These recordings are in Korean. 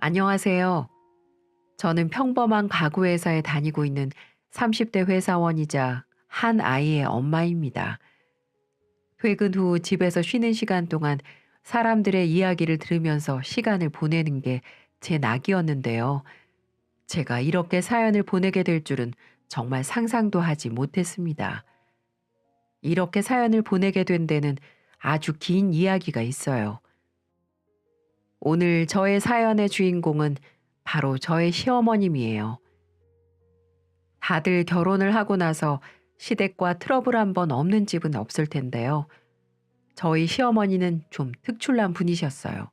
안녕하세요. 저는 평범한 가구회사에 다니고 있는 30대 회사원이자 한 아이의 엄마입니다. 퇴근 후 집에서 쉬는 시간 동안 사람들의 이야기를 들으면서 시간을 보내는 게 제 낙이었는데요. 제가 이렇게 사연을 보내게 될 줄은 정말 상상도 하지 못했습니다. 이렇게 사연을 보내게 된 데는 아주 긴 이야기가 있어요. 오늘 저의 사연의 주인공은 바로 저의 시어머님이에요. 다들 결혼을 하고 나서 시댁과 트러블 한 번 없는 집은 없을 텐데요. 저희 시어머니는 좀 특출난 분이셨어요.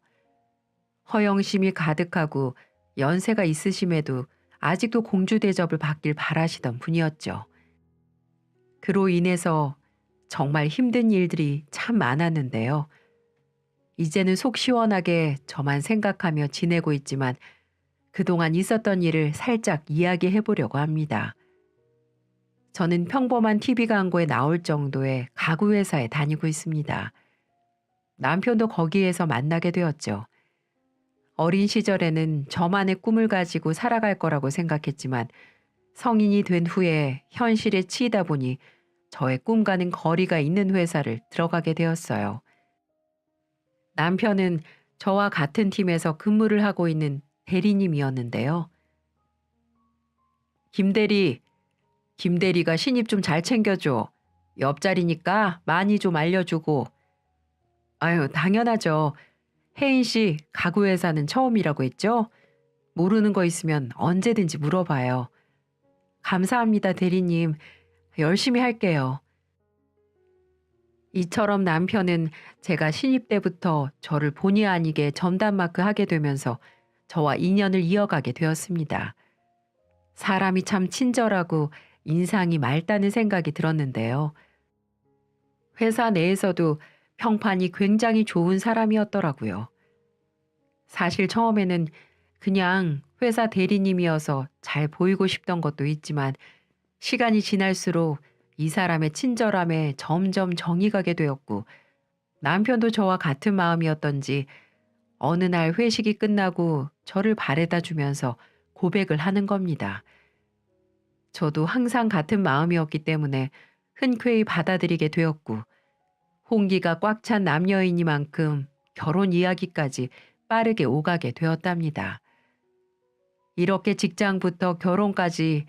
허영심이 가득하고 연세가 있으심에도 아직도 공주 대접을 받길 바라시던 분이었죠. 그로 인해서 정말 힘든 일들이 참 많았는데요. 이제는 속 시원하게 저만 생각하며 지내고 있지만 그동안 있었던 일을 살짝 이야기해 보려고 합니다. 저는 평범한 TV 광고에 나올 정도의 가구 회사에 다니고 있습니다. 남편도 거기에서 만나게 되었죠. 어린 시절에는 저만의 꿈을 가지고 살아갈 거라고 생각했지만 성인이 된 후에 현실에 치이다 보니 저의 꿈과는 거리가 있는 회사를 들어가게 되었어요. 남편은 저와 같은 팀에서 근무를 하고 있는 대리님이었는데요. 김대리, 김대리가 신입 좀 잘 챙겨줘. 옆자리니까 많이 좀 알려주고. 아유, 당연하죠. 혜인 씨, 가구 회사는 처음이라고 했죠? 모르는 거 있으면 언제든지 물어봐요. 감사합니다, 대리님. 열심히 할게요. 이처럼 남편은 제가 신입 때부터 저를 본의 아니게 전담마크 하게 되면서 저와 인연을 이어가게 되었습니다. 사람이 참 친절하고 인상이 맑다는 생각이 들었는데요. 회사 내에서도 평판이 굉장히 좋은 사람이었더라고요. 사실 처음에는 그냥 회사 대리님이어서 잘 보이고 싶던 것도 있지만 시간이 지날수록 이 사람의 친절함에 점점 정이 가게 되었고 남편도 저와 같은 마음이었던지 어느 날 회식이 끝나고 저를 바래다 주면서 고백을 하는 겁니다. 저도 항상 같은 마음이었기 때문에 흔쾌히 받아들이게 되었고 홍기가 꽉 찬 남녀이니만큼 결혼 이야기까지 빠르게 오가게 되었답니다. 이렇게 직장부터 결혼까지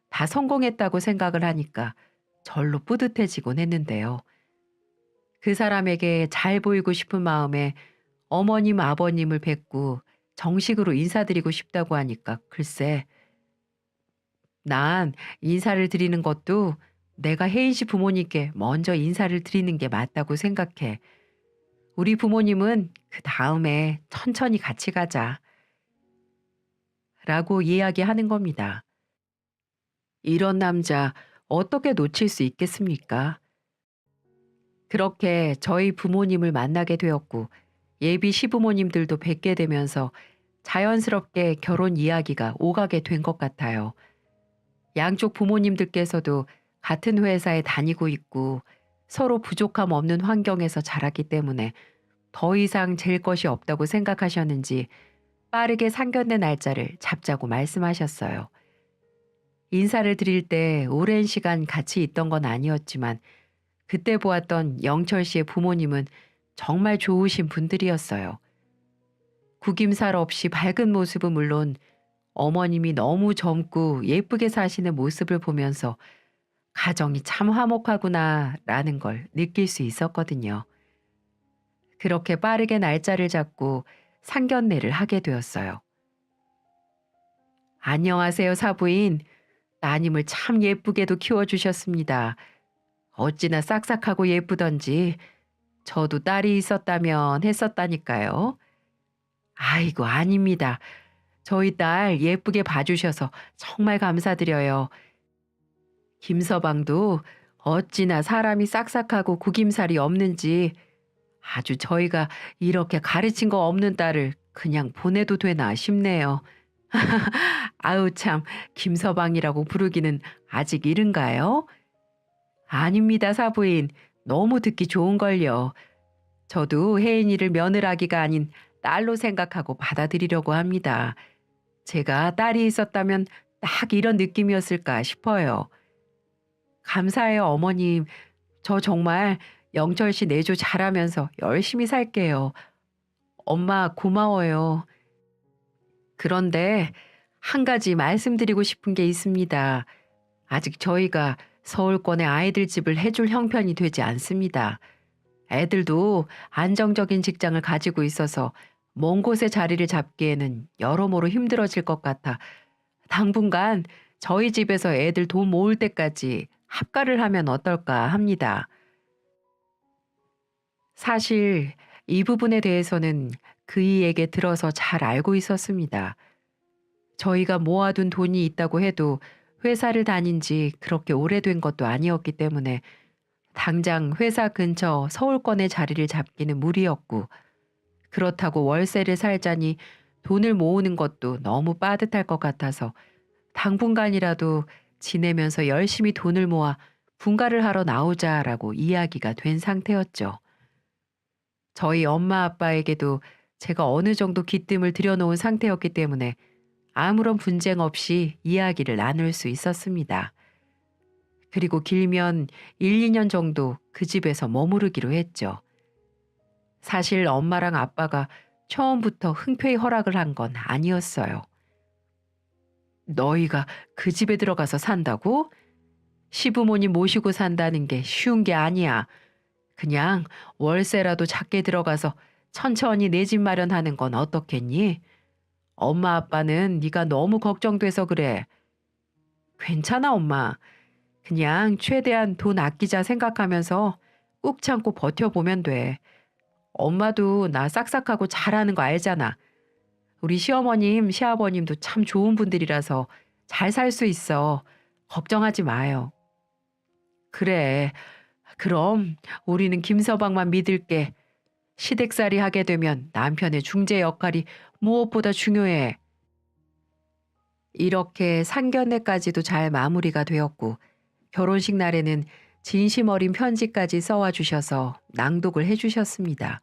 다 성공했다고 생각을 하니까 절로 뿌듯해지곤 했는데요. 그 사람에게 잘 보이고 싶은 마음에 어머님, 아버님을 뵙고 정식으로 인사드리고 싶다고 하니까 글쎄, 난 인사를 드리는 것도 내가 혜인 씨 부모님께 먼저 인사를 드리는 게 맞다고 생각해. 우리 부모님은 그 다음에 천천히 같이 가자. 라고 이야기하는 겁니다. 이런 남자 어떻게 놓칠 수 있겠습니까? 그렇게 저희 부모님을 만나게 되었고 예비 시부모님들도 뵙게 되면서 자연스럽게 결혼 이야기가 오가게 된 것 같아요. 양쪽 부모님들께서도 같은 회사에 다니고 있고 서로 부족함 없는 환경에서 자랐기 때문에 더 이상 잴 것이 없다고 생각하셨는지 빠르게 상견례 날짜를 잡자고 말씀하셨어요. 인사를 드릴 때 오랜 시간 같이 있던 건 아니었지만 그때 보았던 영철 씨의 부모님은 정말 좋으신 분들이었어요. 구김살 없이 밝은 모습은 물론 어머님이 너무 젊고 예쁘게 사시는 모습을 보면서 가정이 참 화목하구나라는 걸 느낄 수 있었거든요. 그렇게 빠르게 날짜를 잡고 상견례를 하게 되었어요. 안녕하세요, 사부인. 따님을 참 예쁘게도 키워주셨습니다. 어찌나 싹싹하고 예쁘던지 저도 딸이 있었다면 했었다니까요. 아이고, 아닙니다. 저희 딸 예쁘게 봐주셔서 정말 감사드려요. 김서방도 어찌나 사람이 싹싹하고 구김살이 없는지 아주 저희가 이렇게 가르친 거 없는 딸을 그냥 보내도 되나 싶네요. 아우 참, 김서방이라고 부르기는 아직 이른가요? 아닙니다, 사부인. 너무 듣기 좋은걸요. 저도 혜인이를 며느라기가 아닌 딸로 생각하고 받아들이려고 합니다. 제가 딸이 있었다면 딱 이런 느낌이었을까 싶어요. 감사해요, 어머님. 저 정말 영철 씨 내조 잘하면서 열심히 살게요. 엄마 고마워요. 그런데 한 가지 말씀드리고 싶은 게 있습니다. 아직 저희가 서울권에 아이들 집을 해줄 형편이 되지 않습니다. 애들도 안정적인 직장을 가지고 있어서 먼 곳에 자리를 잡기에는 여러모로 힘들어질 것 같아 당분간 저희 집에서 애들 돈 모을 때까지 합가를 하면 어떨까 합니다. 사실 이 부분에 대해서는 그이에게 들어서 잘 알고 있었습니다. 저희가 모아둔 돈이 있다고 해도 회사를 다닌 지 그렇게 오래된 것도 아니었기 때문에 당장 회사 근처 서울권에 자리를 잡기는 무리였고, 그렇다고 월세를 살자니 돈을 모으는 것도 너무 빠듯할 것 같아서 당분간이라도 지내면서 열심히 돈을 모아 분가를 하러 나오자라고 이야기가 된 상태였죠. 저희 엄마 아빠에게도 제가 어느 정도 기뜸을 들여놓은 상태였기 때문에 아무런 분쟁 없이 이야기를 나눌 수 있었습니다. 그리고 길면 1, 2년 정도 그 집에서 머무르기로 했죠. 사실 엄마랑 아빠가 처음부터 흔쾌히 허락을 한 건 아니었어요. 너희가 그 집에 들어가서 산다고? 시부모님 모시고 산다는 게 쉬운 게 아니야. 그냥 월세라도 작게 들어가서 천천히 내 집 마련하는 건 어떻겠니? 엄마 아빠는 네가 너무 걱정돼서 그래. 괜찮아 엄마. 그냥 최대한 돈 아끼자 생각하면서 꾹 참고 버텨보면 돼. 엄마도 나 싹싹하고 잘하는 거 알잖아. 우리 시어머님, 시아버님도 참 좋은 분들이라서 잘 살 수 있어. 걱정하지 마요. 그래. 그럼 우리는 김서방만 믿을게. 시댁살이 하게 되면 남편의 중재 역할이 무엇보다 중요해. 이렇게 상견례까지도 잘 마무리가 되었고 결혼식 날에는 진심 어린 편지까지 써와 주셔서 낭독을 해주셨습니다.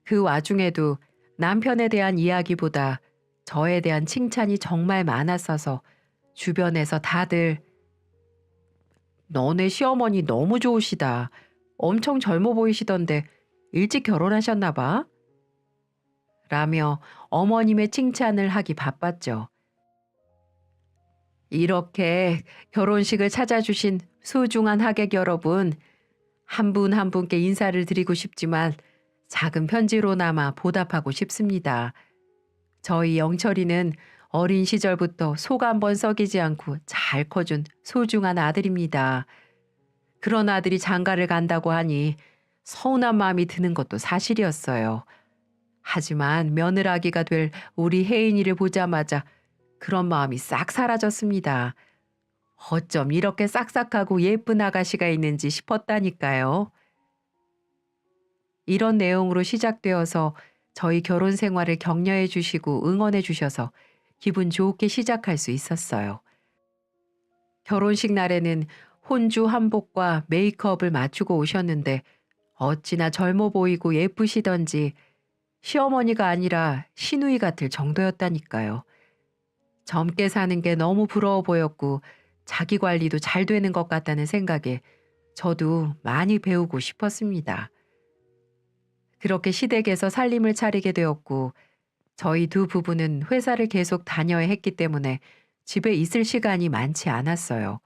그 와중에도 남편에 대한 이야기보다 저에 대한 칭찬이 정말 많았어서 주변에서 다들 너네 시어머니 너무 좋으시다. 엄청 젊어 보이시던데 일찍 결혼하셨나 봐. 라며 어머님의 칭찬을 하기 바빴죠. 이렇게 결혼식을 찾아주신 소중한 하객 여러분, 한 분 한 분께 인사를 드리고 싶지만 작은 편지로나마 보답하고 싶습니다. 저희 영철이는 어린 시절부터 속 한 번 썩이지 않고 잘 커준 소중한 아들입니다. 그런 아들이 장가를 간다고 하니 서운한 마음이 드는 것도 사실이었어요. 하지만 며느라기가 될 우리 혜인이를 보자마자 그런 마음이 싹 사라졌습니다. 어쩜 이렇게 싹싹하고 예쁜 아가씨가 있는지 싶었다니까요. 이런 내용으로 시작되어서 저희 결혼 생활을 격려해 주시고 응원해 주셔서 기분 좋게 시작할 수 있었어요. 결혼식 날에는 혼주 한복과 메이크업을 맞추고 오셨는데 어찌나 젊어 보이고 예쁘시던지 시어머니가 아니라 시누이 같을 정도였다니까요. 젊게 사는 게 너무 부러워 보였고 자기 관리도 잘 되는 것 같다는 생각에 저도 많이 배우고 싶었습니다. 그렇게 시댁에서 살림을 차리게 되었고 저희 두 부부는 회사를 계속 다녀야 했기 때문에 집에 있을 시간이 많지 않았어요.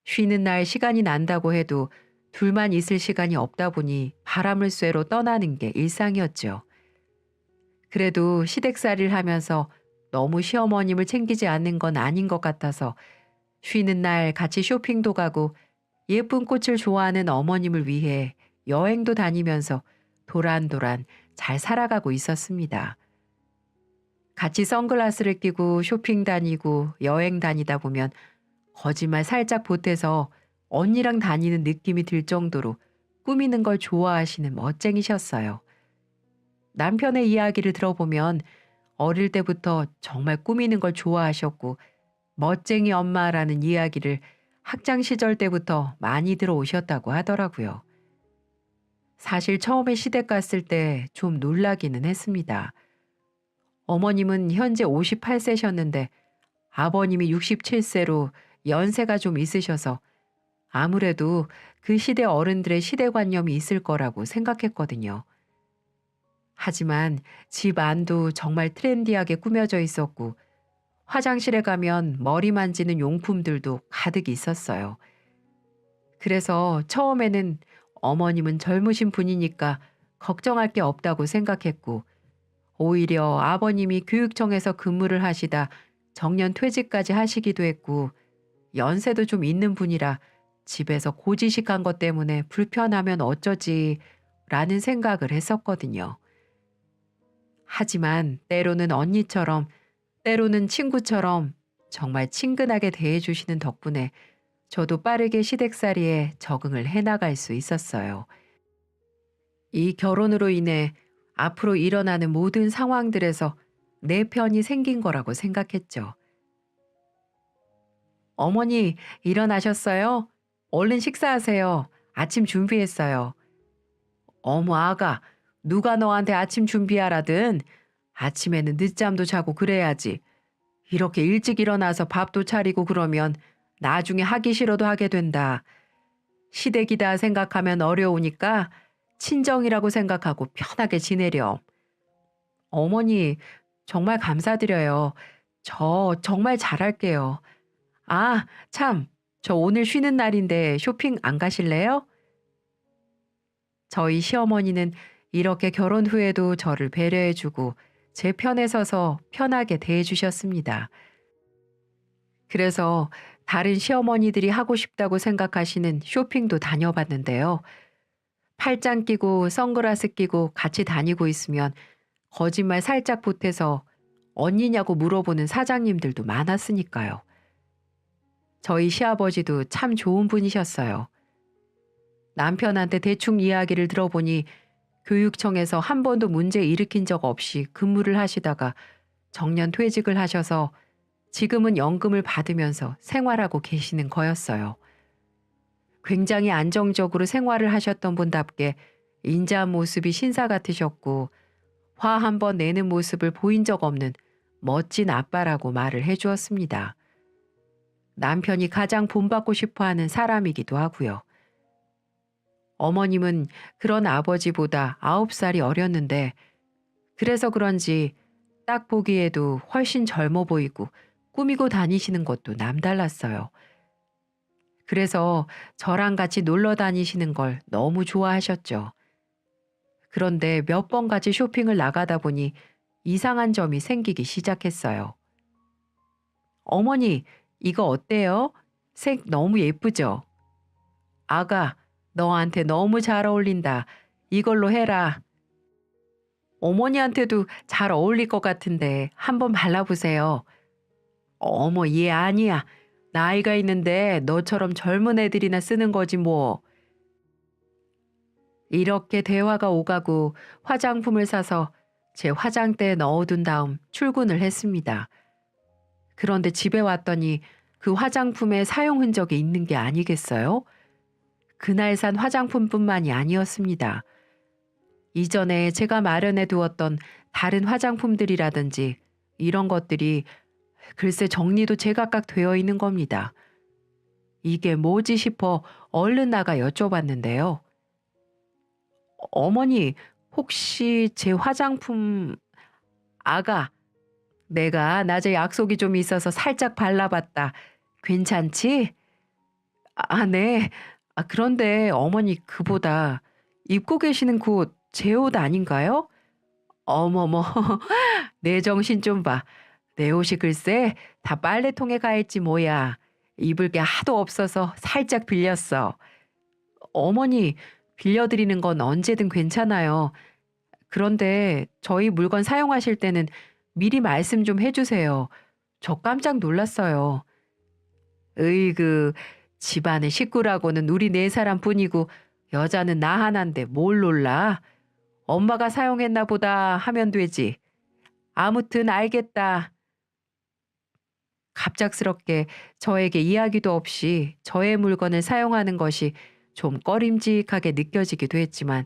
쉬는 날 시간이 난다고 해도 둘만 있을 시간이 없다 보니 바람을 쐬러 떠나는 게 일상이었죠. 그래도 시댁살이를 하면서 너무 시어머님을 챙기지 않는 건 아닌 것 같아서 쉬는 날 같이 쇼핑도 가고 예쁜 꽃을 좋아하는 어머님을 위해 여행도 다니면서 도란도란 잘 살아가고 있었습니다. 같이 선글라스를 끼고 쇼핑 다니고 여행 다니다 보면 거짓말 살짝 보태서 언니랑 다니는 느낌이 들 정도로 꾸미는 걸 좋아하시는 멋쟁이셨어요. 남편의 이야기를 들어보면 어릴 때부터 정말 꾸미는 걸 좋아하셨고 멋쟁이 엄마라는 이야기를 학창 시절 때부터 많이 들어오셨다고 하더라고요. 사실 처음에 시댁 갔을 때 좀 놀라기는 했습니다. 어머님은 현재 58세셨는데 아버님이 67세로 연세가 좀 있으셔서 아무래도 그 시대 어른들의 시대관념이 있을 거라고 생각했거든요. 하지만 집 안도 정말 트렌디하게 꾸며져 있었고 화장실에 가면 머리 만지는 용품들도 가득 있었어요. 그래서 처음에는 어머님은 젊으신 분이니까 걱정할 게 없다고 생각했고 오히려 아버님이 교육청에서 근무를 하시다 정년 퇴직까지 하시기도 했고 연세도 좀 있는 분이라 집에서 고지식한 것 때문에 불편하면 어쩌지 라는 생각을 했었거든요. 하지만 때로는 언니처럼 때로는 친구처럼 정말 친근하게 대해주시는 덕분에 저도 빠르게 시댁살이에 적응을 해나갈 수 있었어요. 이 결혼으로 인해 앞으로 일어나는 모든 상황들에서 내 편이 생긴 거라고 생각했죠. 어머니, 일어나셨어요? 얼른 식사하세요. 아침 준비했어요. 어머, 아가, 누가 너한테 아침 준비하라든. 아침에는 늦잠도 자고 그래야지. 이렇게 일찍 일어나서 밥도 차리고 그러면 나중에 하기 싫어도 하게 된다. 시댁이다 생각하면 어려우니까 친정이라고 생각하고 편하게 지내렴. 어머니, 정말 감사드려요. 저 정말 잘할게요. 아, 참, 저 오늘 쉬는 날인데 쇼핑 안 가실래요? 저희 시어머니는 이렇게 결혼 후에도 저를 배려해주고 제 편에 서서 편하게 대해주셨습니다. 그래서 다른 시어머니들이 하고 싶다고 생각하시는 쇼핑도 다녀봤는데요. 팔짱 끼고 선글라스 끼고 같이 다니고 있으면 거짓말 살짝 보태서 언니냐고 물어보는 사장님들도 많았으니까요. 저희 시아버지도 참 좋은 분이셨어요. 남편한테 대충 이야기를 들어보니 교육청에서 한 번도 문제 일으킨 적 없이 근무를 하시다가 정년 퇴직을 하셔서 지금은 연금을 받으면서 생활하고 계시는 거였어요. 굉장히 안정적으로 생활을 하셨던 분답게 인자한 모습이 신사 같으셨고 화 한 번 내는 모습을 보인 적 없는 멋진 아빠라고 말을 해주었습니다. 남편이 가장 본받고 싶어하는 사람이기도 하고요. 어머님은 그런 아버지보다 9살이 어렸는데 그래서 그런지 딱 보기에도 훨씬 젊어 보이고 꾸미고 다니시는 것도 남달랐어요. 그래서 저랑 같이 놀러 다니시는 걸 너무 좋아하셨죠. 그런데 몇 번 같이 쇼핑을 나가다 보니 이상한 점이 생기기 시작했어요. 어머니, 이거 어때요? 색 너무 예쁘죠? 아가, 너한테 너무 잘 어울린다. 이걸로 해라. 어머니한테도 잘 어울릴 것 같은데 한번 발라보세요. 어머, 얘 아니야. 나이가 있는데 너처럼 젊은 애들이나 쓰는 거지 뭐. 이렇게 대화가 오가고 화장품을 사서 제 화장대에 넣어둔 다음 출근을 했습니다. 그런데 집에 왔더니 그 화장품에 사용 흔적이 있는 게 아니겠어요? 그날 산 화장품뿐만이 아니었습니다. 이전에 제가 마련해 두었던 다른 화장품들이라든지 이런 것들이 글쎄 정리도 제각각 되어 있는 겁니다. 이게 뭐지 싶어 얼른 나가 여쭤봤는데요. 어머니, 혹시 제 화장품 아가, 내가 낮에 약속이 좀 있어서 살짝 발라봤다. 괜찮지? 아, 네. 아, 그런데 어머니 그보다 입고 계시는 그 옷 제 옷 아닌가요? 어머머, 내 정신 좀 봐. 내 옷이 글쎄 다 빨래통에 가 있지 뭐야. 입을 게 하도 없어서 살짝 빌렸어. 어머니, 빌려드리는 건 언제든 괜찮아요. 그런데 저희 물건 사용하실 때는 미리 말씀 좀 해주세요. 저 깜짝 놀랐어요. 으이그, 집안의 식구라고는 우리 네 사람뿐이고 여자는 나 하나인데 뭘 놀라? 엄마가 사용했나 보다 하면 되지. 아무튼 알겠다. 갑작스럽게 저에게 이야기도 없이 저의 물건을 사용하는 것이 좀 꺼림직하게 느껴지기도 했지만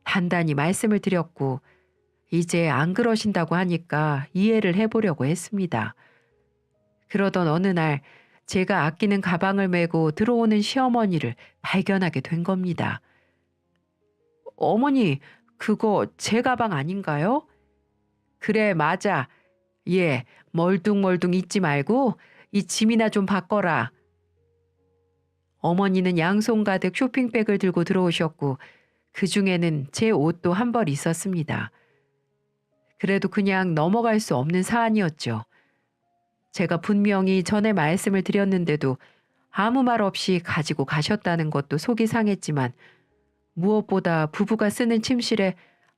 단단히 말씀을 드렸고 이제 안 그러신다고 하니까 이해를 해보려고 했습니다. 그러던 어느 날 제가 아끼는 가방을 메고 들어오는 시어머니를 발견하게 된 겁니다. 어머니, 그거 제 가방 아닌가요? 그래, 맞아. 예, 멀뚱멀뚱 잊지 말고 이 짐이나 좀 바꿔라. 어머니는 양손 가득 쇼핑백을 들고 들어오셨고 그 중에는 제 옷도 한 벌 있었습니다. 그래도 그냥 넘어갈 수 없는 사안이었죠. 제가 분명히 전에 말씀을 드렸는데도 아무 말 없이 가지고 가셨다는 것도 속이 상했지만 무엇보다 부부가 쓰는 침실에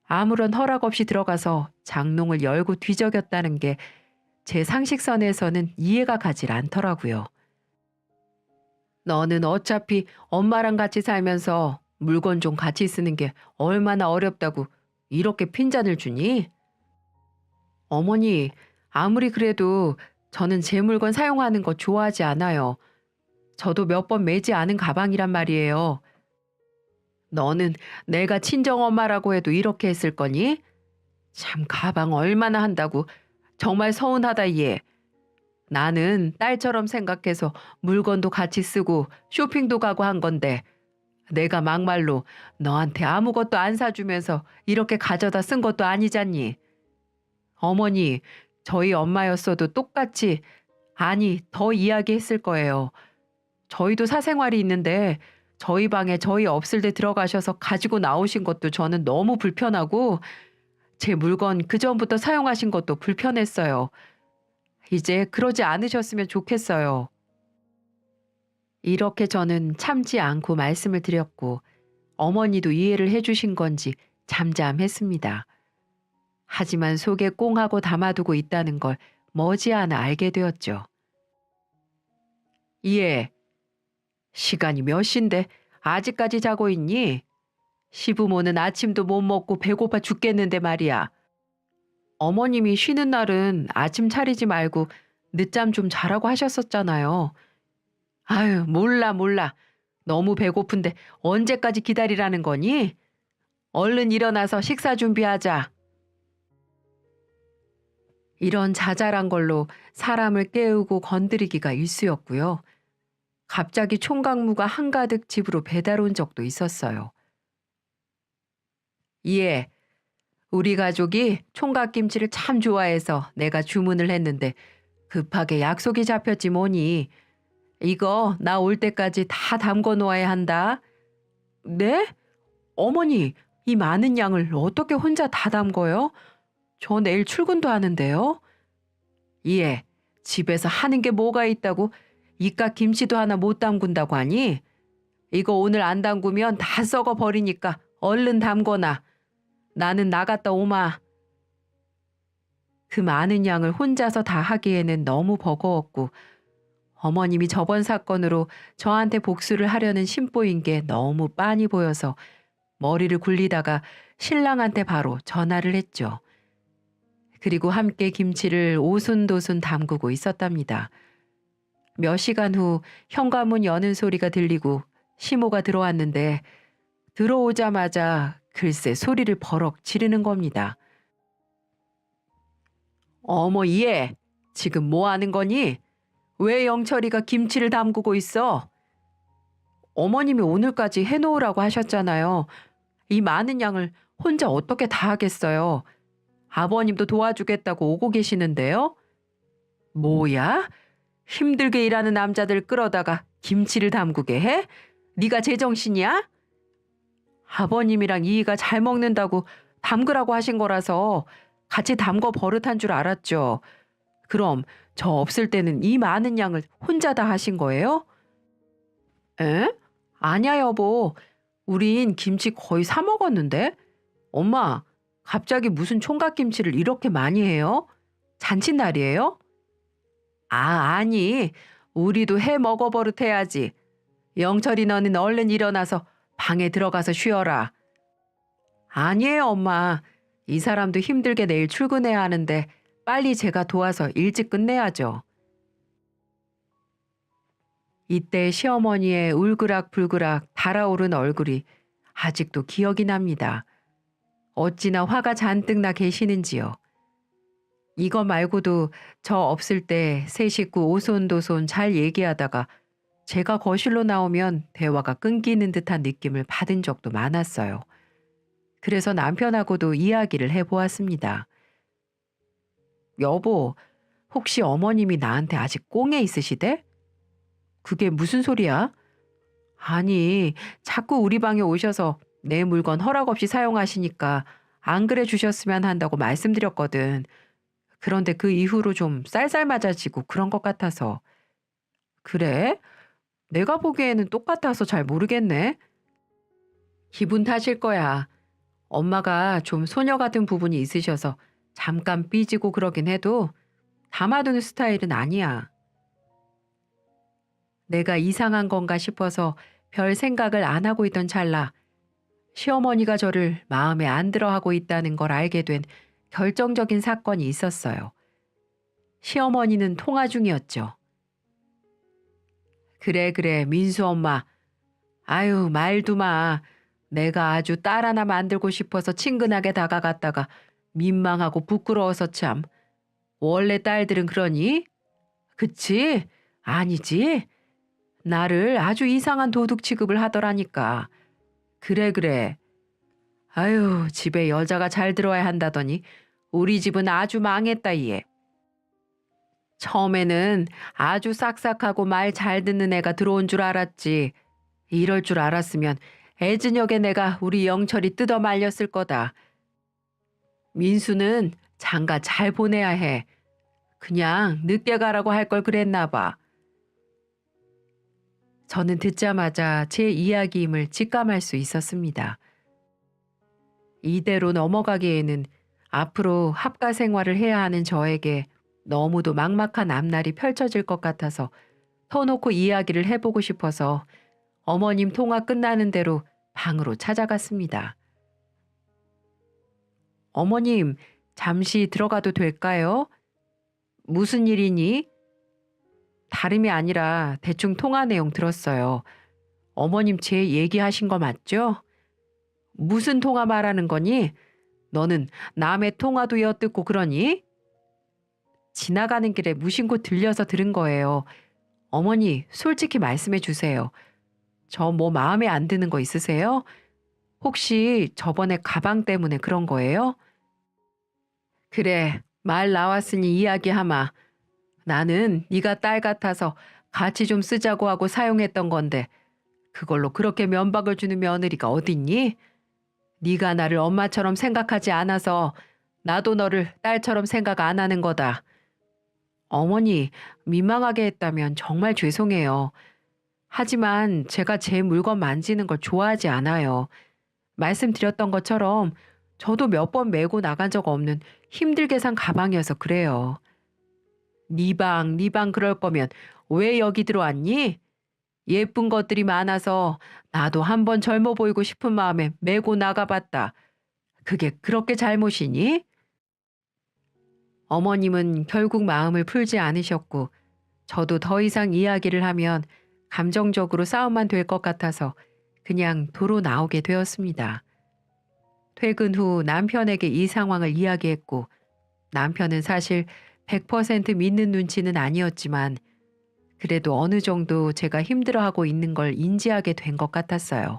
아무런 허락 없이 들어가서 장롱을 열고 뒤적였다는 게 제 상식선에서는 이해가 가질 않더라고요. 너는 어차피 엄마랑 같이 살면서 물건 좀 같이 쓰는 게 얼마나 어렵다고 이렇게 핀잔을 주니? 어머니, 아무리 그래도 저는 제 물건 사용하는 거 좋아하지 않아요. 저도 몇 번 매지 않은 가방이란 말이에요. 너는 내가 친정엄마라고 해도 이렇게 했을 거니? 참 가방 얼마나 한다고. 정말 서운하다 얘. 나는 딸처럼 생각해서 물건도 같이 쓰고 쇼핑도 가고 한 건데 내가 막말로 너한테 아무것도 안 사주면서 이렇게 가져다 쓴 것도 아니잖니. 어머니, 저희 엄마였어도 똑같이 아니 더 이야기했을 거예요. 저희도 사생활이 있는데 저희 방에 저희 없을 때 들어가셔서 가지고 나오신 것도 저는 너무 불편하고 제 물건 그전부터 사용하신 것도 불편했어요. 이제 그러지 않으셨으면 좋겠어요. 이렇게 저는 참지 않고 말씀을 드렸고 어머니도 이해를 해주신 건지 잠잠했습니다. 하지만 속에 꽁하고 담아두고 있다는 걸 머지않아 알게 되었죠. 예, 시간이 몇 시인데 아직까지 자고 있니? 시부모는 아침도 못 먹고 배고파 죽겠는데 말이야. 어머님이 쉬는 날은 아침 차리지 말고 늦잠 좀 자라고 하셨었잖아요. 아유, 몰라, 몰라. 너무 배고픈데 언제까지 기다리라는 거니? 얼른 일어나서 식사 준비하자. 이런 자잘한 걸로 사람을 깨우고 건드리기가 일쑤였고요. 갑자기 총각무가 한가득 집으로 배달 온 적도 있었어요. 예, 우리 가족이 총각김치를 참 좋아해서 내가 주문을 했는데 급하게 약속이 잡혔지 뭐니. 이거 나 올 때까지 다 담궈 놓아야 한다. 네? 어머니, 이 많은 양을 어떻게 혼자 다 담궈요? 저 내일 출근도 하는데요. 예, 집에서 하는 게 뭐가 있다고 이깟 김치도 하나 못 담근다고 하니? 이거 오늘 안 담그면 다 썩어 버리니까 얼른 담궈놔. 나는 나갔다 오마. 그 많은 양을 혼자서 다 하기에는 너무 버거웠고 어머님이 저번 사건으로 저한테 복수를 하려는 심보인 게 너무 빤히 보여서 머리를 굴리다가 신랑한테 바로 전화를 했죠. 그리고 함께 김치를 오순도순 담그고 있었답니다. 몇 시간 후 현관문 여는 소리가 들리고 시모가 들어왔는데 들어오자마자 글쎄 소리를 버럭 지르는 겁니다. 어머 얘, 지금 뭐 하는 거니? 왜 영철이가 김치를 담그고 있어? 어머님이 오늘까지 해놓으라고 하셨잖아요. 이 많은 양을 혼자 어떻게 다 하겠어요? 아버님도 도와주겠다고 오고 계시는데요. 뭐야? 힘들게 일하는 남자들 끌어다가 김치를 담그게 해? 네가 제정신이야? 아버님이랑 이이가 잘 먹는다고 담그라고 하신 거라서 같이 담궈 버릇한 줄 알았죠. 그럼 저 없을 때는 이 많은 양을 혼자 다 하신 거예요? 에? 아니야 여보. 우린 김치 거의 사 먹었는데. 엄마, 갑자기 무슨 총각김치를 이렇게 많이 해요? 잔칫날이에요? 아, 아니. 우리도 해 먹어 버릇해야지. 영철이 너는 얼른 일어나서 방에 들어가서 쉬어라. 아니에요, 엄마. 이 사람도 힘들게 내일 출근해야 하는데 빨리 제가 도와서 일찍 끝내야죠. 이때 시어머니의 울그락불그락 달아오른 얼굴이 아직도 기억이 납니다. 어찌나 화가 잔뜩 나 계시는지요. 이거 말고도 저 없을 때 세 식구 오손도손 잘 얘기하다가 제가 거실로 나오면 대화가 끊기는 듯한 느낌을 받은 적도 많았어요. 그래서 남편하고도 이야기를 해보았습니다. 여보, 혹시 어머님이 나한테 아직 꽁에 있으시대? 그게 무슨 소리야? 아니, 자꾸 우리 방에 오셔서 내 물건 허락 없이 사용하시니까 안 그래 주셨으면 한다고 말씀드렸거든. 그런데 그 이후로 좀 쌀쌀 맞아지고 그런 것 같아서. 그래? 내가 보기에는 똑같아서 잘 모르겠네. 기분 탓일 거야. 엄마가 좀 소녀 같은 부분이 있으셔서 잠깐 삐지고 그러긴 해도 담아두는 스타일은 아니야. 내가 이상한 건가 싶어서 별 생각을 안 하고 있던 찰나 시어머니가 저를 마음에 안 들어 하고 있다는 걸 알게 된 결정적인 사건이 있었어요. 시어머니는 통화 중이었죠. 그래, 그래, 민수 엄마. 아유, 말도 마. 내가 아주 딸 하나 만들고 싶어서 친근하게 다가갔다가 민망하고 부끄러워서 참. 원래 딸들은 그러니? 그치? 아니지? 나를 아주 이상한 도둑 취급을 하더라니까. 그래, 그래. 아유, 집에 여자가 잘 들어와야 한다더니 우리 집은 아주 망했다, 얘. 처음에는 아주 싹싹하고 말 잘 듣는 애가 들어온 줄 알았지. 이럴 줄 알았으면 애저녁에 내가 우리 영철이 뜯어 말렸을 거다. 민수는 장가 잘 보내야 해. 그냥 늦게 가라고 할 걸 그랬나 봐. 저는 듣자마자 제 이야기임을 직감할 수 있었습니다. 이대로 넘어가기에는 앞으로 합가 생활을 해야 하는 저에게 너무도 막막한 앞날이 펼쳐질 것 같아서 터놓고 이야기를 해보고 싶어서 어머님 통화 끝나는 대로 방으로 찾아갔습니다. 어머님, 잠시 들어가도 될까요? 무슨 일이니? 다름이 아니라 대충 통화 내용 들었어요. 어머님 제 얘기하신 거 맞죠? 무슨 통화 말하는 거니? 너는 남의 통화도 엿듣고 그러니? 지나가는 길에 무심코 들려서 들은 거예요. 어머니, 솔직히 말씀해 주세요. 저 뭐 마음에 안 드는 거 있으세요? 혹시 저번에 가방 때문에 그런 거예요? 그래, 말 나왔으니 이야기하마. 나는 네가 딸 같아서 같이 좀 쓰자고 하고 사용했던 건데 그걸로 그렇게 면박을 주는 며느리가 어딨니? 네가 나를 엄마처럼 생각하지 않아서 나도 너를 딸처럼 생각 안 하는 거다. 어머니, 민망하게 했다면 정말 죄송해요. 하지만 제가 제 물건 만지는 걸 좋아하지 않아요. 말씀드렸던 것처럼 저도 몇 번 메고 나간 적 없는 힘들게 산 가방이어서 그래요. 네 방 그럴 거면 왜 여기 들어왔니? 예쁜 것들이 많아서 나도 한번 젊어 보이고 싶은 마음에 메고 나가봤다. 그게 그렇게 잘못이니? 어머님은 결국 마음을 풀지 않으셨고 저도 더 이상 이야기를 하면 감정적으로 싸움만 될 것 같아서 그냥 도로 나오게 되었습니다. 퇴근 후 남편에게 이 상황을 이야기했고 남편은 사실 100% 믿는 눈치는 아니었지만 그래도 어느 정도 제가 힘들어하고 있는 걸 인지하게 된 것 같았어요.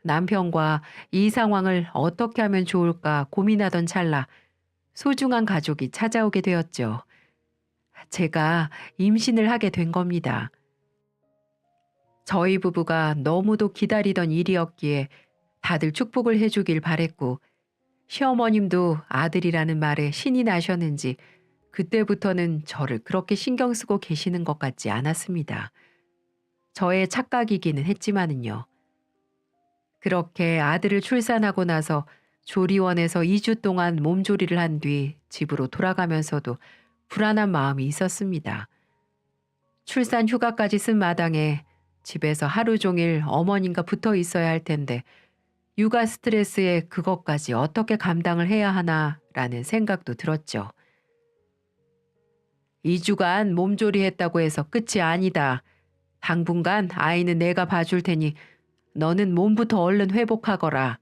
남편과 이 상황을 어떻게 하면 좋을까 고민하던 찰나 소중한 가족이 찾아오게 되었죠. 제가 임신을 하게 된 겁니다. 저희 부부가 너무도 기다리던 일이었기에 다들 축복을 해주길 바랬고 시어머님도 아들이라는 말에 신이 나셨는지 그때부터는 저를 그렇게 신경 쓰고 계시는 것 같지 않았습니다. 저의 착각이기는 했지만은요. 그렇게 아들을 출산하고 나서 조리원에서 2주 동안 몸조리를 한 뒤 집으로 돌아가면서도 불안한 마음이 있었습니다. 출산 휴가까지 쓴 마당에 집에서 하루 종일 어머님과 붙어 있어야 할 텐데 육아 스트레스에 그것까지 어떻게 감당을 해야 하나라는 생각도 들었죠. 2주간 몸조리 했다고 해서 끝이 아니다. 당분간 아이는 내가 봐줄 테니 너는 몸부터 얼른 회복하거라.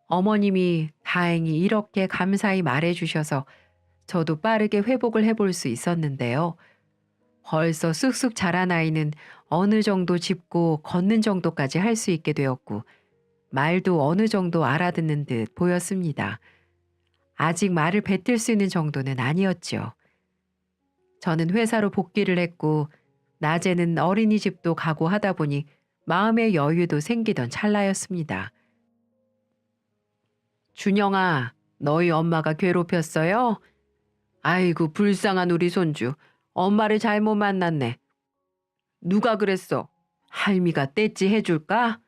어머님이 다행히 이렇게 감사히 말해주셔서 저도 빠르게 회복을 해볼 수 있었는데요. 벌써 쑥쑥 자란 아이는 어느 정도 짚고 걷는 정도까지 할 수 있게 되었고, 말도 어느 정도 알아듣는 듯 보였습니다. 아직 말을 뱉을 수 있는 정도는 아니었죠. 저는 회사로 복귀를 했고, 낮에는 어린이집도 가고 하다 보니 마음의 여유도 생기던 찰나였습니다. 준영아, 너희 엄마가 괴롭혔어요? 아이고, 불쌍한 우리 손주. 엄마를 잘못 만났네. 누가 그랬어? 할미가 떼찌 해줄까?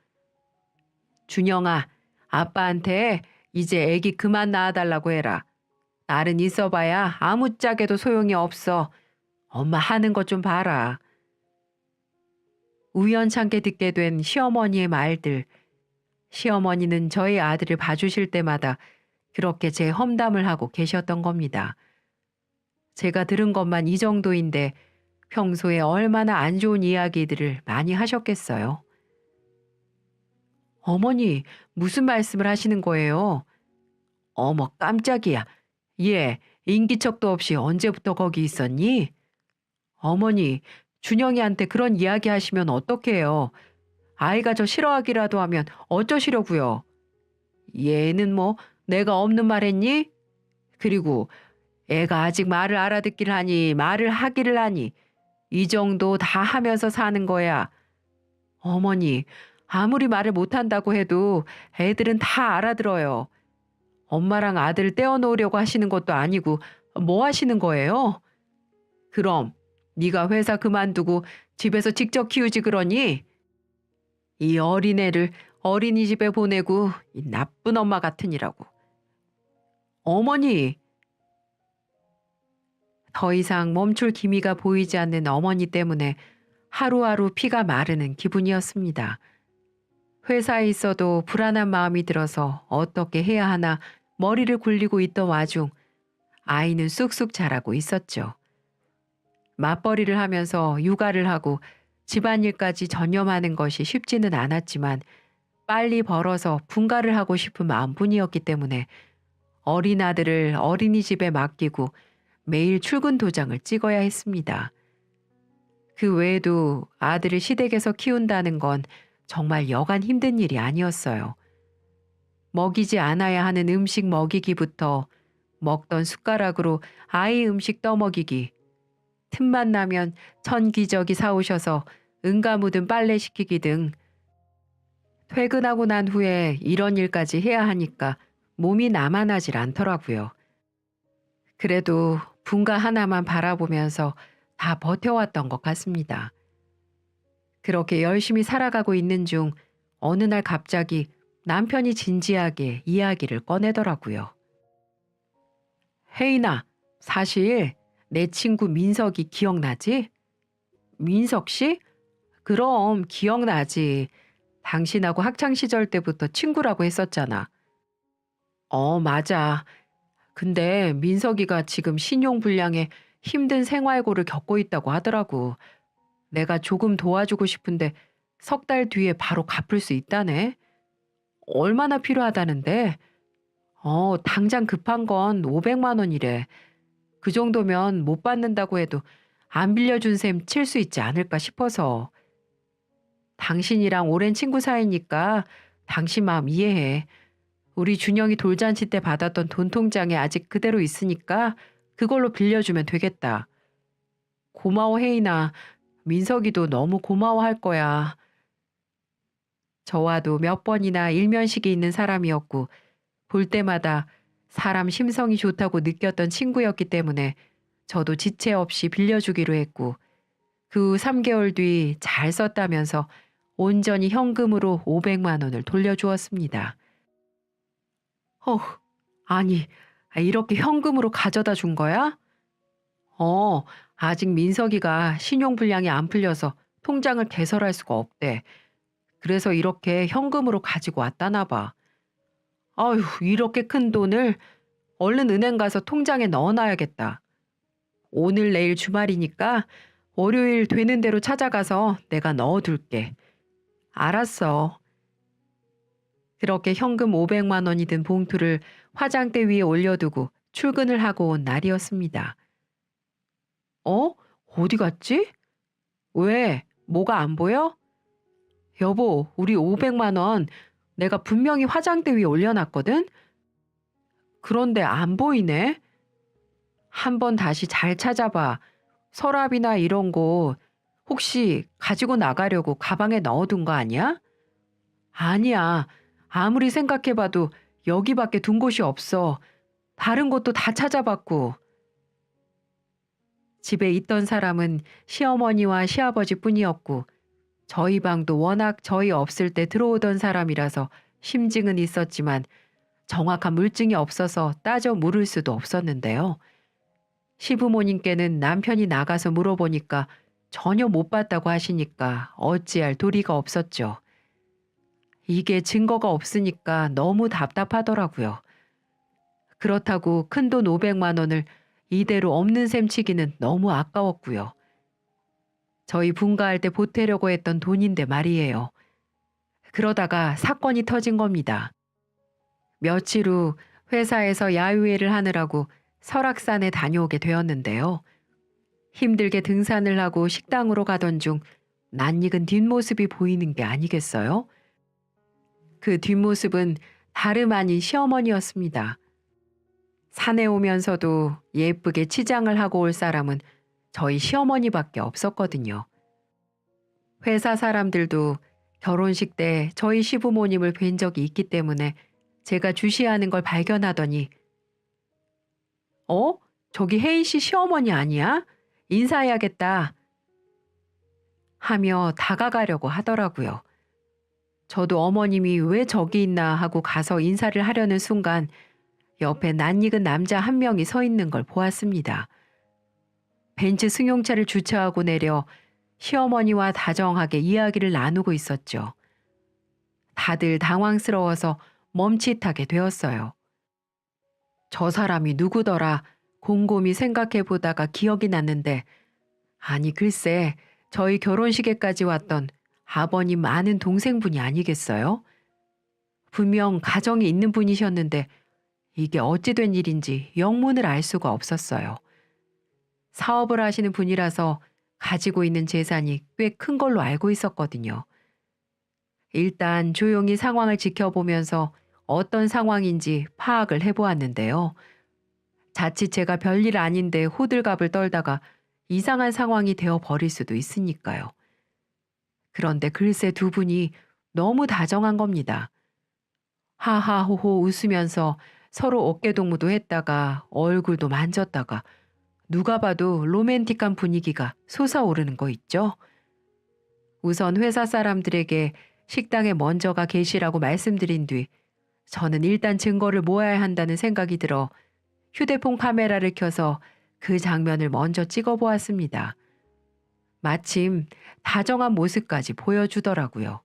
준영아, 아빠한테 이제 애기 그만 낳아달라고 해라. 날은 있어봐야 아무짝에도 소용이 없어. 엄마 하는 것 좀 봐라. 우연찮게 듣게 된 시어머니의 말들. 시어머니는 저희 아들을 봐주실 때마다 그렇게 제 험담을 하고 계셨던 겁니다. 제가 들은 것만 이 정도인데 평소에 얼마나 안 좋은 이야기들을 많이 하셨겠어요. 어머니, 무슨 말씀을 하시는 거예요? 어머, 깜짝이야. 얘, 인기척도 없이 언제부터 거기 있었니? 어머니, 준영이한테 그런 이야기 하시면 어떡해요? 아이가 저 싫어하기라도 하면 어쩌시려고요? 얘는 뭐 내가 없는 말 했니? 그리고 애가 아직 말을 알아듣기를 하니 말을 하기를 하니 이 정도 다 하면서 사는 거야. 어머니, 아무리 말을 못한다고 해도 애들은 다 알아들어요. 엄마랑 아들 떼어놓으려고 하시는 것도 아니고 뭐 하시는 거예요? 그럼 네가 회사 그만두고 집에서 직접 키우지 그러니? 이 어린애를 어린이집에 보내고 이 나쁜 엄마 같으니라고. 어머니! 더 이상 멈출 기미가 보이지 않는 어머니 때문에 하루하루 피가 마르는 기분이었습니다. 회사에 있어도 불안한 마음이 들어서 어떻게 해야 하나 머리를 굴리고 있던 와중 아이는 쑥쑥 자라고 있었죠. 맞벌이를 하면서 육아를 하고 집안일까지 전념하는 것이 쉽지는 않았지만 빨리 벌어서 분가를 하고 싶은 마음뿐이었기 때문에 어린 아들을 어린이집에 맡기고 매일 출근 도장을 찍어야 했습니다. 그 외에도 아들을 시댁에서 키운다는 건 정말 여간 힘든 일이 아니었어요. 먹이지 않아야 하는 음식 먹이기부터 먹던 숟가락으로 아이 음식 떠먹이기, 틈만 나면 천기저귀 사오셔서 응가 묻은 빨래 시키기 등 퇴근하고 난 후에 이런 일까지 해야 하니까 몸이 나만하질 않더라고요. 그래도 분가 하나만 바라보면서 다 버텨왔던 것 같습니다. 그렇게 열심히 살아가고 있는 중 어느 날 갑자기 남편이 진지하게 이야기를 꺼내더라고요. 혜인아, 사실 내 친구 민석이 기억나지? 민석 씨? 그럼 기억나지. 당신하고 학창시절 때부터 친구라고 했었잖아. 맞아. 근데 민석이가 지금 신용불량에 힘든 생활고를 겪고 있다고 하더라고. 내가 조금 도와주고 싶은데 석 달 뒤에 바로 갚을 수 있다네. 얼마나 필요하다는데? 당장 급한 건 500만 원이래. 그 정도면 못 받는다고 해도 안 빌려준 셈 칠 수 있지 않을까 싶어서. 당신이랑 오랜 친구 사이니까 당신 마음 이해해. 우리 준영이 돌잔치 때 받았던 돈 통장에 아직 그대로 있으니까 그걸로 빌려주면 되겠다. 고마워 혜인아. 민석이도 너무 고마워할 거야. 저와도 몇 번이나 일면식이 있는 사람이었고 볼 때마다 사람 심성이 좋다고 느꼈던 친구였기 때문에 저도 지체 없이 빌려주기로 했고 그 후 3개월 뒤 잘 썼다면서 온전히 현금으로 500만 원을 돌려주었습니다. 아니, 이렇게 현금으로 가져다 준 거야? 어, 아직 민석이가 신용불량이 안 풀려서 통장을 개설할 수가 없대. 그래서 이렇게 현금으로 가지고 왔다나 봐. 아휴, 이렇게 큰 돈을 얼른 은행 가서 통장에 넣어놔야겠다. 오늘 내일 주말이니까 월요일 되는 대로 찾아가서 내가 넣어둘게. 알았어. 그렇게 현금 500만 원이 든 봉투를 화장대 위에 올려두고 출근을 하고 온 날이었습니다. 어? 어디 갔지? 왜? 뭐가 안 보여? 여보, 우리 500만 원 내가 분명히 화장대 위에 올려놨거든? 그런데 안 보이네? 한번 다시 잘 찾아봐. 서랍이나 이런 거 혹시 가지고 나가려고 가방에 넣어둔 거 아니야? 아니야. 아무리 생각해봐도 여기밖에 둔 곳이 없어. 다른 곳도 다 찾아봤고. 집에 있던 사람은 시어머니와 시아버지뿐이었고 저희 방도 워낙 저희 없을 때 들어오던 사람이라서 심증은 있었지만 정확한 물증이 없어서 따져 물을 수도 없었는데요. 시부모님께는 남편이 나가서 물어보니까 전혀 못 봤다고 하시니까 어찌할 도리가 없었죠. 이게 증거가 없으니까 너무 답답하더라고요. 그렇다고 큰돈 500만 원을 이대로 없는 셈 치기는 너무 아까웠고요. 저희 분가할 때 보태려고 했던 돈인데 말이에요. 그러다가 사건이 터진 겁니다. 며칠 후 회사에서 야유회를 하느라고 설악산에 다녀오게 되었는데요. 힘들게 등산을 하고 식당으로 가던 중 낯익은 뒷모습이 보이는 게 아니겠어요? 그 뒷모습은 다름 아닌 시어머니였습니다. 산에 오면서도 예쁘게 치장을 하고 올 사람은 저희 시어머니밖에 없었거든요. 회사 사람들도 결혼식 때 저희 시부모님을 뵌 적이 있기 때문에 제가 주시하는 걸 발견하더니 어? 저기 혜인 씨 시어머니 아니야? 인사해야겠다 하며 다가가려고 하더라고요. 저도 어머님이 왜 저기 있나 하고 가서 인사를 하려는 순간 옆에 낯익은 남자 한 명이 서 있는 걸 보았습니다. 벤츠 승용차를 주차하고 내려 시어머니와 다정하게 이야기를 나누고 있었죠. 다들 당황스러워서 멈칫하게 되었어요. 저 사람이 누구더라 곰곰이 생각해 보다가 기억이 났는데 아니 글쎄 저희 결혼식에까지 왔던 아버님 아는 동생분이 아니겠어요? 분명 가정이 있는 분이셨는데 이게 어찌 된 일인지 영문을 알 수가 없었어요. 사업을 하시는 분이라서 가지고 있는 재산이 꽤 큰 걸로 알고 있었거든요. 일단 조용히 상황을 지켜보면서 어떤 상황인지 파악을 해보았는데요. 자칫 제가 별일 아닌데 호들갑을 떨다가 이상한 상황이 되어 버릴 수도 있으니까요. 그런데 글쎄 두 분이 너무 다정한 겁니다. 하하호호 웃으면서 서로 어깨동무도 했다가 얼굴도 만졌다가 누가 봐도 로맨틱한 분위기가 솟아오르는 거 있죠? 우선 회사 사람들에게 식당에 먼저 가 계시라고 말씀드린 뒤 저는 일단 증거를 모아야 한다는 생각이 들어 휴대폰 카메라를 켜서 그 장면을 먼저 찍어보았습니다. 마침 다정한 모습까지 보여주더라고요.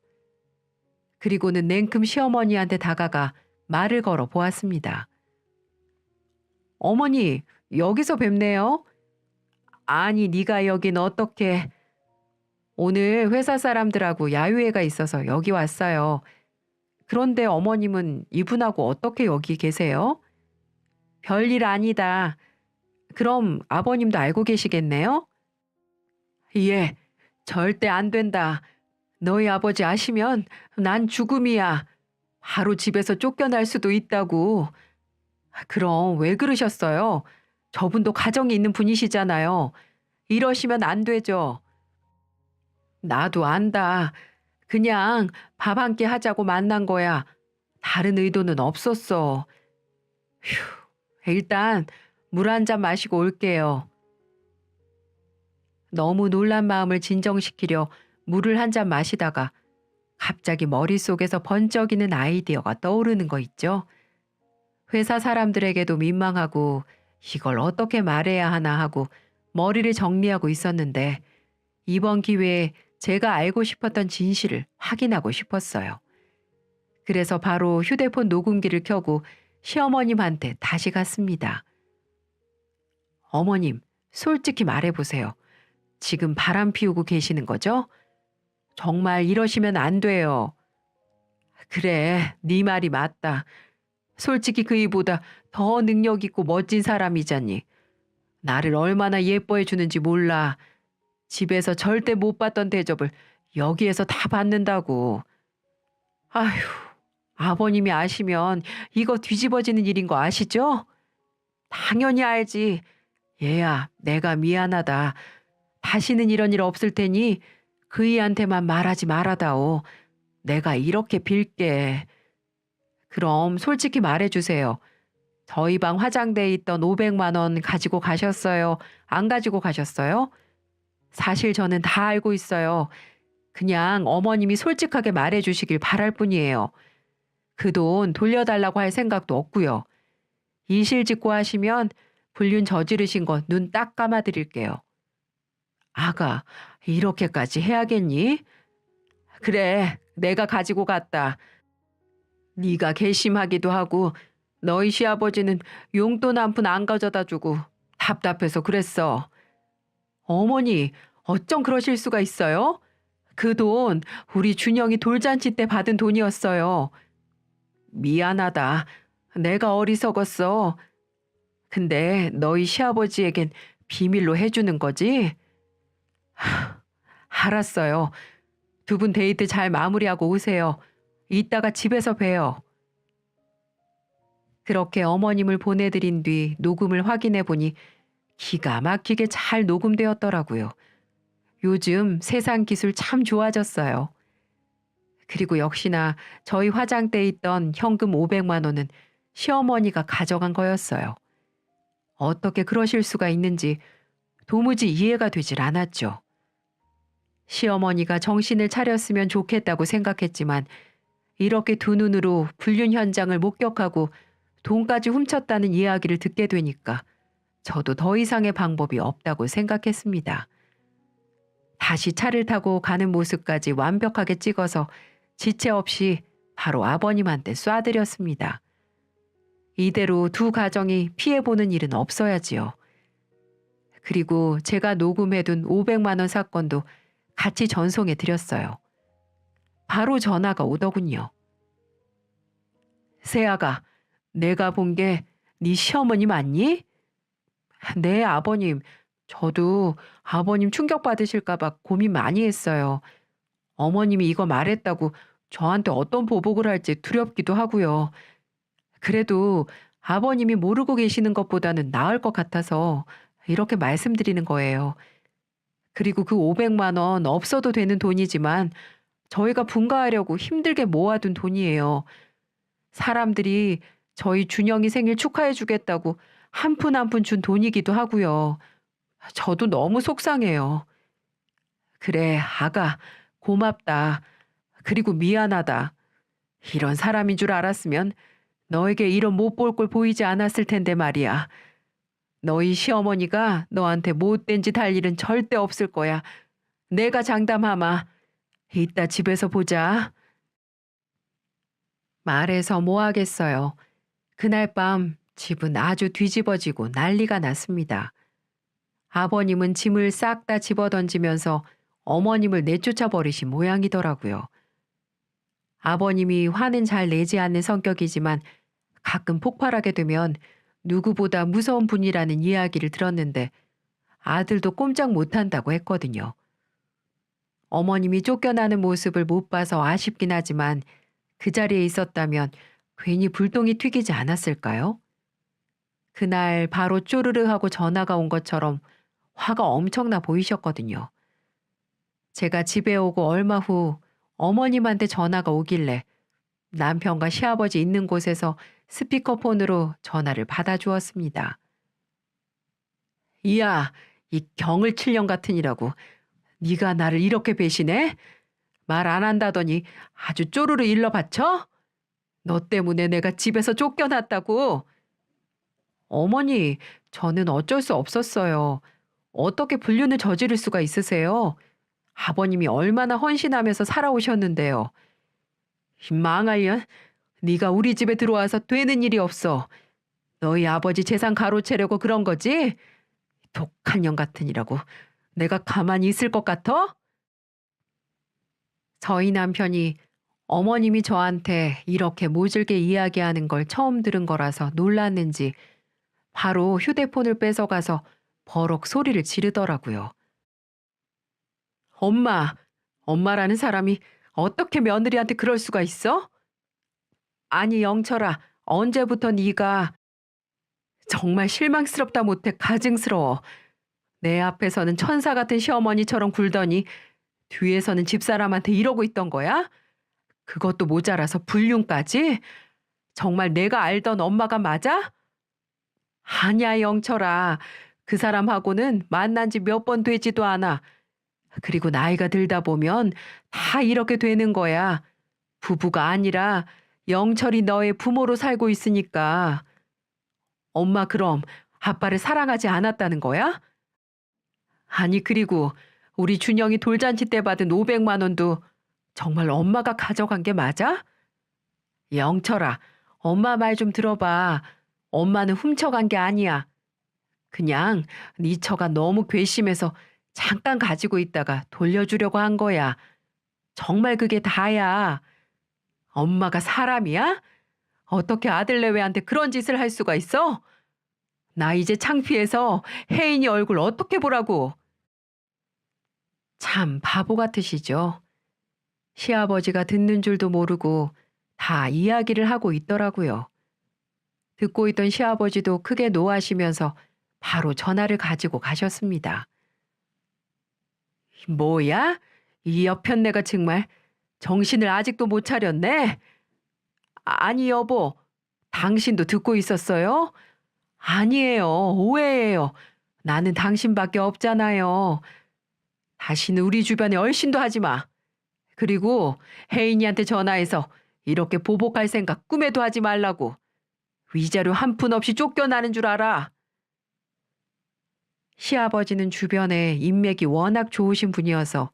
그리고는 냉큼 시어머니한테 다가가 말을 걸어 보았습니다. 어머니, 여기서 뵙네요. 아니, 네가 여긴 어떻게... 오늘 회사 사람들하고 야유회가 있어서 여기 왔어요. 그런데 어머님은 이분하고 어떻게 여기 계세요? 별일 아니다. 그럼 아버님도 알고 계시겠네요? 예, 절대 안 된다. 너희 아버지 아시면 난 죽음이야. 바로 집에서 쫓겨날 수도 있다고. 그럼 왜 그러셨어요? 저분도 가정이 있는 분이시잖아요. 이러시면 안 되죠. 나도 안다. 그냥 밥 한 끼 하자고 만난 거야. 다른 의도는 없었어. 휴, 일단 물 한 잔 마시고 올게요. 너무 놀란 마음을 진정시키려 물을 한 잔 마시다가 갑자기 머릿속에서 번쩍이는 아이디어가 떠오르는 거 있죠? 회사 사람들에게도 민망하고 이걸 어떻게 말해야 하나 하고 머리를 정리하고 있었는데 이번 기회에 제가 알고 싶었던 진실을 확인하고 싶었어요. 그래서 바로 휴대폰 녹음기를 켜고 시어머님한테 다시 갔습니다. 어머님, 솔직히 말해보세요. 지금 바람 피우고 계시는 거죠? 정말 이러시면 안 돼요. 그래, 네 말이 맞다. 솔직히 그이보다 더 능력 있고 멋진 사람이잖니. 나를 얼마나 예뻐해 주는지 몰라. 집에서 절대 못 받던 대접을 여기에서 다 받는다고. 아휴, 아버님이 아시면 이거 뒤집어지는 일인 거 아시죠? 당연히 알지. 얘야, 내가 미안하다. 다시는 이런 일 없을 테니 그이한테만 말하지 말아다오. 내가 이렇게 빌게. 그럼 솔직히 말해주세요. 저희 방 화장대에 있던 500만 원 가지고 가셨어요? 안 가지고 가셨어요? 사실 저는 다 알고 있어요. 그냥 어머님이 솔직하게 말해주시길 바랄 뿐이에요. 그 돈 돌려달라고 할 생각도 없고요. 이실직고 하시면 불륜 저지르신 거 눈 딱 감아드릴게요. 아가, 이렇게까지 해야겠니? 그래, 내가 가지고 갔다. 네가 괘씸하기도 하고 너희 시아버지는 용돈 한 푼 안 가져다 주고 답답해서 그랬어. 어머니, 어쩜 그러실 수가 있어요? 그 돈 우리 준영이 돌잔치 때 받은 돈이었어요. 미안하다. 내가 어리석었어. 근데 너희 시아버지에겐 비밀로 해주는 거지? 알았어요. 두 분 데이트 잘 마무리하고 오세요. 이따가 집에서 봬요. 그렇게 어머님을 보내드린 뒤 녹음을 확인해 보니 기가 막히게 잘 녹음되었더라고요. 요즘 세상 기술 참 좋아졌어요. 그리고 역시나 저희 화장대에 있던 현금 500만 원은 시어머니가 가져간 거였어요. 어떻게 그러실 수가 있는지 도무지 이해가 되질 않았죠. 시어머니가 정신을 차렸으면 좋겠다고 생각했지만 이렇게 두 눈으로 불륜 현장을 목격하고 돈까지 훔쳤다는 이야기를 듣게 되니까 저도 더 이상의 방법이 없다고 생각했습니다. 다시 차를 타고 가는 모습까지 완벽하게 찍어서 지체 없이 바로 아버님한테 쏴드렸습니다. 이대로 두 가정이 피해보는 일은 없어야지요. 그리고 제가 녹음해둔 500만 원 사건도 같이 전송해 드렸어요. 바로 전화가 오더군요. 세아가, 내가 본 게 네 시어머니 맞니? 네, 아버님. 저도 아버님 충격받으실까 봐 고민 많이 했어요. 어머님이 이거 말했다고 저한테 어떤 보복을 할지 두렵기도 하고요. 그래도 아버님이 모르고 계시는 것보다는 나을 것 같아서 이렇게 말씀드리는 거예요. 그리고 그 500만 원 없어도 되는 돈이지만 저희가 분가하려고 힘들게 모아둔 돈이에요. 사람들이 저희 준영이 생일 축하해 주겠다고 한 푼 한 푼 준 돈이기도 하고요. 저도 너무 속상해요. 그래, 아가, 고맙다. 그리고 미안하다. 이런 사람인 줄 알았으면 너에게 이런 못 볼 꼴 보이지 않았을 텐데 말이야. 너희 시어머니가 너한테 못된 짓 할 일은 절대 없을 거야. 내가 장담하마. 이따 집에서 보자. 말해서 뭐 하겠어요. 그날 밤 집은 아주 뒤집어지고 난리가 났습니다. 아버님은 짐을 싹 다 집어던지면서 어머님을 내쫓아 버리신 모양이더라고요. 아버님이 화는 잘 내지 않는 성격이지만 가끔 폭발하게 되면 누구보다 무서운 분이라는 이야기를 들었는데 아들도 꼼짝 못한다고 했거든요. 어머님이 쫓겨나는 모습을 못 봐서 아쉽긴 하지만 그 자리에 있었다면 괜히 불똥이 튀기지 않았을까요? 그날 바로 쪼르르 하고 전화가 온 것처럼 화가 엄청나 보이셨거든요. 제가 집에 오고 얼마 후 어머님한테 전화가 오길래 남편과 시아버지 있는 곳에서 스피커폰으로 전화를 받아주었습니다. 이야, 이 경을 칠년 같으니라고 네가 나를 이렇게 배신해? 말 안 한다더니 아주 쪼르르 일러 바쳐? 너 때문에 내가 집에서 쫓겨났다고. 어머니, 저는 어쩔 수 없었어요. 어떻게 불륜을 저지를 수가 있으세요? 아버님이 얼마나 헌신하면서 살아오셨는데요. 이 망할 년, 네가 우리 집에 들어와서 되는 일이 없어. 너희 아버지 재산 가로채려고 그런 거지? 독한 년 같으니라고 내가 가만히 있을 것 같아? 저희 남편이 어머님이 저한테 이렇게 모질게 이야기하는 걸 처음 들은 거라서 놀랐는지 바로 휴대폰을 뺏어가서 버럭 소리를 지르더라고요. 엄마, 엄마라는 사람이 어떻게 며느리한테 그럴 수가 있어? 아니 영철아, 언제부터 네가 정말 실망스럽다 못해 가증스러워. 내 앞에서는 천사 같은 시어머니처럼 굴더니 뒤에서는 집사람한테 이러고 있던 거야? 그것도 모자라서 불륜까지? 정말 내가 알던 엄마가 맞아? 아니야, 영철아. 그 사람하고는 만난 지 몇 번 되지도 않아. 그리고 나이가 들다 보면 다 이렇게 되는 거야. 부부가 아니라 영철이 너의 부모로 살고 있으니까. 엄마 그럼 아빠를 사랑하지 않았다는 거야? 아니 그리고 우리 준영이 돌잔치 때 받은 500만 원도 정말 엄마가 가져간 게 맞아? 영철아, 엄마 말 좀 들어봐. 엄마는 훔쳐간 게 아니야. 그냥 네 처가 너무 괘씸해서 잠깐 가지고 있다가 돌려주려고 한 거야. 정말 그게 다야. 엄마가 사람이야? 어떻게 아들내외한테 그런 짓을 할 수가 있어? 나 이제 창피해서 혜인이 얼굴 어떻게 보라고. 참 바보 같으시죠? 시아버지가 듣는 줄도 모르고 다 이야기를 하고 있더라고요. 듣고 있던 시아버지도 크게 노하시면서 바로 전화를 가지고 가셨습니다. 뭐야? 이 여편네가 정말 정신을 아직도 못 차렸네? 아니 여보, 당신도 듣고 있었어요? 아니에요. 오해예요. 나는 당신밖에 없잖아요. 다시는 우리 주변에 얼씬도 하지 마. 그리고 혜인이한테 전화해서 이렇게 보복할 생각 꿈에도 하지 말라고. 위자료 한 푼 없이 쫓겨나는 줄 알아. 시아버지는 주변에 인맥이 워낙 좋으신 분이어서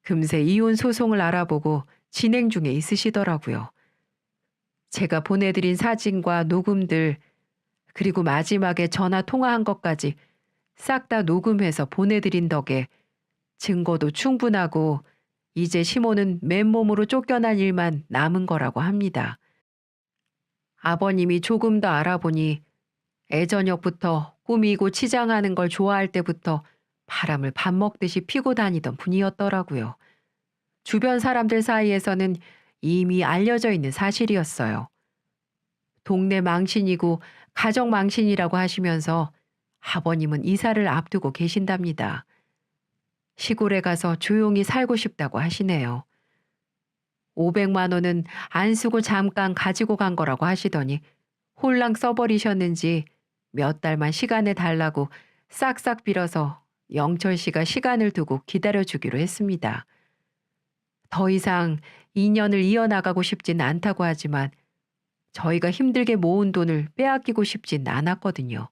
금세 이혼 소송을 알아보고 진행 중에 있으시더라고요. 제가 보내드린 사진과 녹음들, 그리고 마지막에 전화 통화한 것까지 싹 다 녹음해서 보내드린 덕에 증거도 충분하고 이제 시모는 맨몸으로 쫓겨난 일만 남은 거라고 합니다. 아버님이 조금 더 알아보니 애저녁부터 꾸미고 치장하는 걸 좋아할 때부터 바람을 밥 먹듯이 피고 다니던 분이었더라고요. 주변 사람들 사이에서는 이미 알려져 있는 사실이었어요. 동네 망신이고 가정 망신이라고 하시면서 아버님은 이사를 앞두고 계신답니다. 시골에 가서 조용히 살고 싶다고 하시네요. 500만 원은 안 쓰고 잠깐 가지고 간 거라고 하시더니 홀랑 써버리셨는지 몇 달만 시간을 달라고 싹싹 빌어서 영철 씨가 시간을 두고 기다려주기로 했습니다. 더 이상 인연을 이어나가고 싶진 않다고 하지만 저희가 힘들게 모은 돈을 빼앗기고 싶진 않았거든요.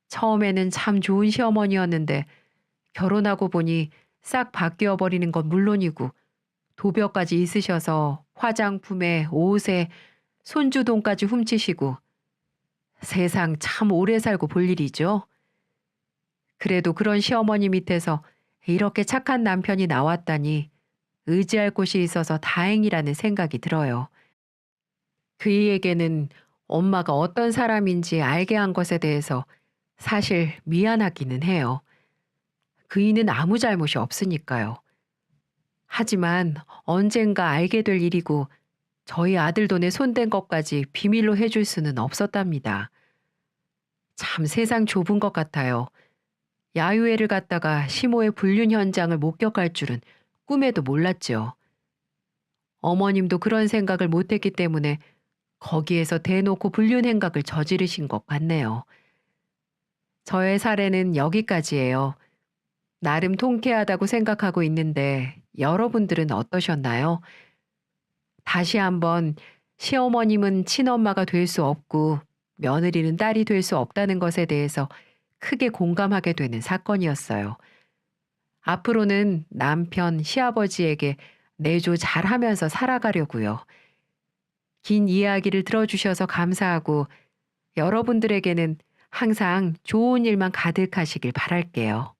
처음에는 참 좋은 시어머니였는데 결혼하고 보니 싹 바뀌어 버리는 건 물론이고 도벽까지 있으셔서 화장품에 옷에 손주돈까지 훔치시고 세상 참 오래 살고 볼 일이죠. 그래도 그런 시어머니 밑에서 이렇게 착한 남편이 나왔다니 의지할 곳이 있어서 다행이라는 생각이 들어요. 그이에게는 엄마가 어떤 사람인지 알게 한 것에 대해서 사실 미안하기는 해요. 그이는 아무 잘못이 없으니까요. 하지만 언젠가 알게 될 일이고 저희 아들 돈에 손댄 것까지 비밀로 해줄 수는 없었답니다. 참 세상 좁은 것 같아요. 야유회를 갔다가 시모의 불륜 현장을 목격할 줄은 꿈에도 몰랐죠. 어머님도 그런 생각을 못했기 때문에 거기에서 대놓고 불륜 행각을 저지르신 것 같네요. 저의 사례는 여기까지예요. 나름 통쾌하다고 생각하고 있는데 여러분들은 어떠셨나요? 다시 한번 시어머님은 친엄마가 될 수 없고 며느리는 딸이 될 수 없다는 것에 대해서 크게 공감하게 되는 사건이었어요. 앞으로는 남편, 시아버지에게 내조 잘하면서 살아가려고요. 긴 이야기를 들어주셔서 감사하고 여러분들에게는 항상 좋은 일만 가득하시길 바랄게요.